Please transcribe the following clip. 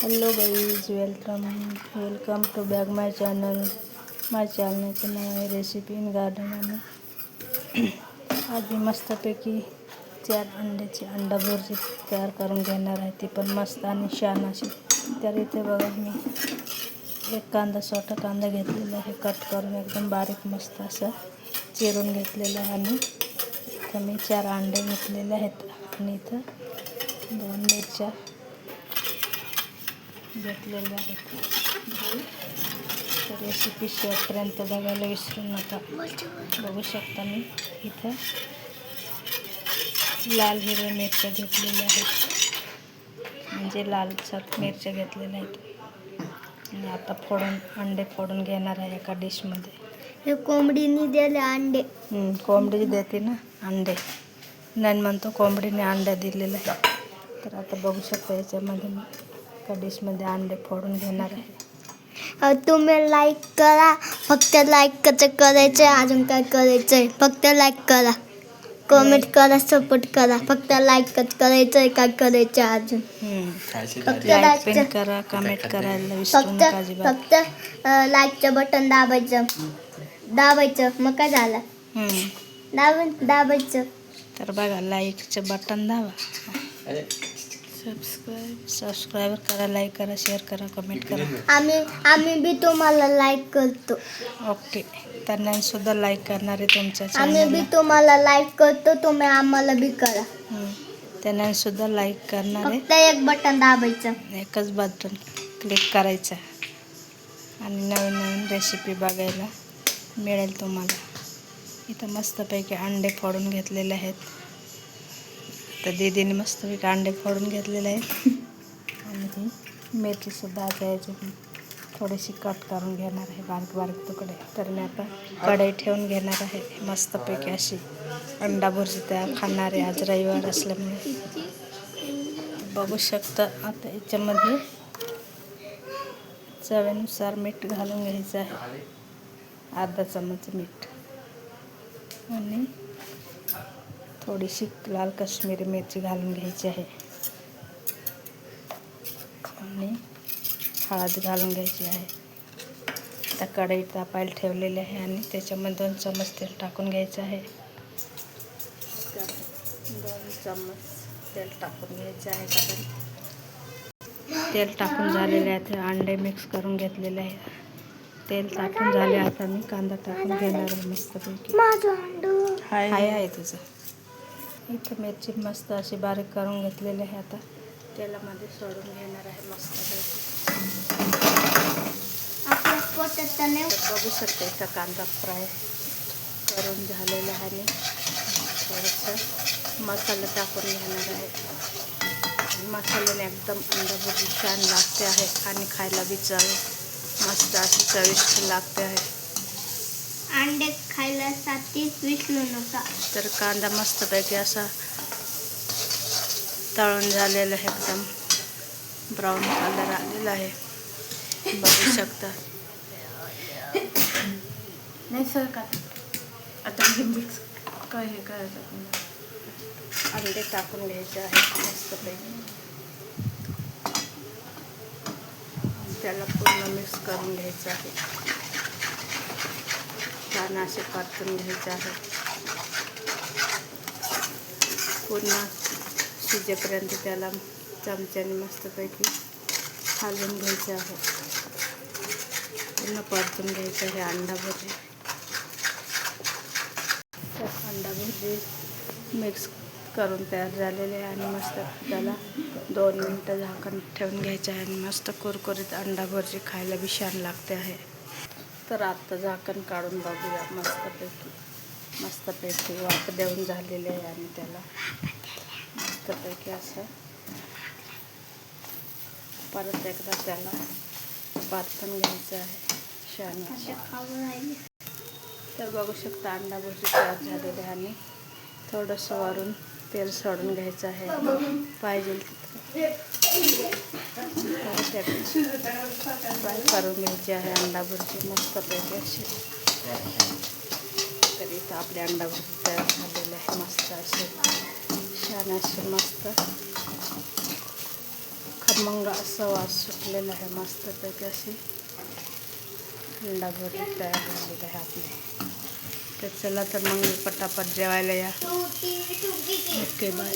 Hello guys, welcome to back my channel. चॅनलचं नाव आहे रेसिपी इन गार्डन. आणि आधी मस्तपैकी 4 अंड्याची अंडा भुर्जी तयार करून घेणार आहे, ती पण मस्त आणि छान अशी. तर इथे बघा, मी एक छोटा कांदा घेतलेला आहे, कट करून एकदम बारीक मस्त असं चिरून घेतलेलं आहे. आणि इथं मी 4 अंडे घेतलेले आहेत आणि इथं 2 मिरच्या घेतलेल्या आहेत. तर रेसिपी शेवटपर्यंत बघायला विसरू नका. बघू शकता मी इथं लाल हिरव्या मिरच्या घेतलेल्या आहेत, म्हणजे लालसर मिरच्या घेतलेल्या आहेत. आणि आता अंडे फोडून घेणार आहे एका डिशमध्ये. हे कोंबडीने दिले अंडे. कोंबडी देते ना अंडे, नाही म्हणतो कोंबडीने अंडे दिलेले आहे. तर आता बघू शकता याच्यामध्ये मी एका डिशमध्ये अंडे फोडून घेणार आहे. तुम्ही लाईक करा, फक्त लाईक करायचं. अजून काय करायचंय? फक्त लाईक करा, कमेंट करा, सपोर्ट करा. फक्त लाईक करायचंय, काय करायचं अजून? फक्त लाईक पण करा, कमेंट करायला विसरू नका अजिबात. फक्त लाईकचं बटन दाबायचं मग काय झालं? दाबायचं. तर बघा, लाईकचं बटन दाबा, सबस्क्राईब करा, लाईक करा, शेअर करा, कमेंट करा. आम्ही बी तुम्हाला लाईक करतो. ओके, त्यांना सुद्धा लाईक करणार आहे तुमच्या आम्ही चॅनलला. बी तुम्हाला लाईक करतो, तुम्ही आम्हाला बी करा. त्यांना सुद्धा लाईक करणार आहे. फक्त एक बटन दाबायचं, एकच बटन क्लिक करायचं आणि नवीन नवीन रेसिपी बघायला मिळेल तुम्हाला. इथं मस्तपैकी अंडे फोडून घेतलेले आहेत. तर दीदीने मस्तपैकी अंडे फोडून घेतलेले आहेत. आणि ही मेथीसुद्धा आता याची थोडीशी कट करून घेणार आहे, बारीक बारीक तुकडे. तर मी आता कढई ठेवून घेणार आहे. मस्तपैकी अशी अंडा भुर्जी तयार खाणार आहे आज रविवार असल्यामुळे. बघू शकता आता याच्यामध्ये चवीनुसार मीठ घालून घ्यायचं आहे, अर्धा चमच मीठ. आणि थोडीशी लाल काश्मीरी मिरची घालून घ्यायची आहे. आणि हळद घालून घ्यायची आहे. आता कढई तापायला ठेवलेली आहे आणि त्याच्यामध्ये 2 चमच तेल टाकून घ्यायचं आहे. 2 चमच तेल टाकून घ्यायचं आहे. कारण तेल टाकून झालेले आहे, ते अंडे मिक्स करून घेतलेले आहे. तेल टाकून झाले, आता मी कांदा टाकून घेणार आहे मस्तपैकी. हाय आहे तुझं. इथं मिरची मस्त अशी बारीक करून घेतलेली आहे. आता तेलामध्ये सोडून घेणार आहे मस्तपैकी. बघू शकते इथं कांदा फ्राय करून झालेला आहे. आणि थोडंसं मसाला टाकून घेणार आहे. मसाल्याने एकदम अंडा भुर्जी छान लागते आहे आणि खायला बी मस्त अशी चविष्ट लागते आहे. अंडे खायला विसरू नका. तर कांदा मस्तपैकी असा तळून झालेला आहे, एकदम ब्राऊन कलर आलेला आहे. बघू शकता. नाही सर का आता मिक्स काय हे करायचं, अंडे टाकून घ्यायचे आहेत मस्तपैकी. त्याला पूर्ण मिक्स करून घ्यायचं आहे. छान असे परतून घ्यायचे आहे. पूर्ण शिजेपर्यंत त्याला चमच्याने मस्तपैकी हलवून घ्यायचे आहे. पूर्ण परतून घ्यायचं आहे अंडा भुर्जी. तर अंडा भुर्जी मिक्स करून तयार झालेले आहे. आणि मस्त त्याला 2 मिनटं झाकण ठेवून घ्यायचं आहे. आणि मस्त कुरकुरीत अंडा भुर्जी खायला बी छान लागते आहे. तर आता झाकण काढून बघूया. मस्तपैकी वाफ देऊन झालेले आहे. आणि त्याला मस्तपैकी असं परत एकदा त्याला परतून घ्यायचं आहे छान. तर बघू शकता अंडा भुर्जी तयार झालेले आहे. आणि थोडंसं वरून तेल सोडून घ्यायचं आहे पाहिजे फ्राय करून घ्यायची आहे अंडा भुर्जी मस्तपैकी अशी. तर इथं आपली अंडा भुर्जी तयार झालेली आहे मस्त अशी छान अशी मस्त. खमंग असा वास सुटलेला आहे मस्तपैकी. अशी अंडा भजी तयार झालेली आहे आपली. तर चला तर मग पटापट जेवायला या. Okay bye.